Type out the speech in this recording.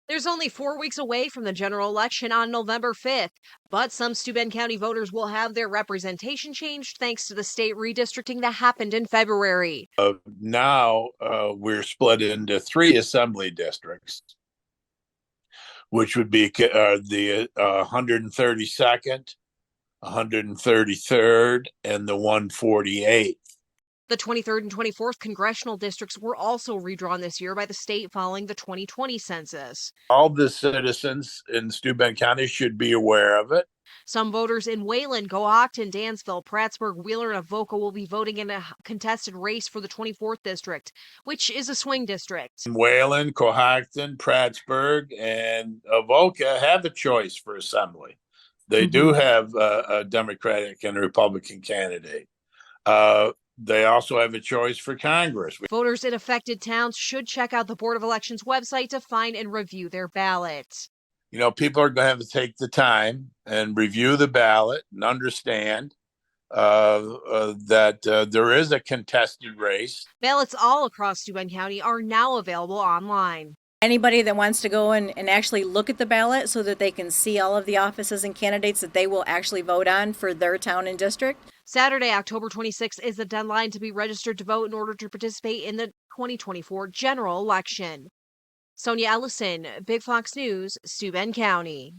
There's only 4 weeks away from the general election on November 5th, but some Steuben County voters will have their representation changed thanks to the state redistricting that happened in February. Now we're split into three assembly districts, which would be the 132nd, 133rd, and the 148th. The 23rd and 24th congressional districts were also redrawn this year by the state following the 2020 census. All the citizens in Steuben County should be aware of it. Some voters in Wayland, Cohocton, Dansville, Prattsburg, Wheeler, and Avoca will be voting in a contested race for the 24th district, which is a swing district. Wayland, Cohocton, Prattsburg, and Avoca have a choice for assembly. They do have a Democratic and a Republican candidate. They also have a choice for Congress. Voters in affected towns should check out the Board of Elections website to find and review their ballot. You know, people are going to have to take the time and review the ballot and understand that there is a contested race. Ballots all across Steuben County are now available online. Anybody that wants to go and actually look at the ballot so that they can see all of the offices and candidates that they will actually vote on for their town and district. Saturday, October 26th is the deadline to be registered to vote in order to participate in the 2024 general election. Sonia Ellison, Big Fox News, Steuben County.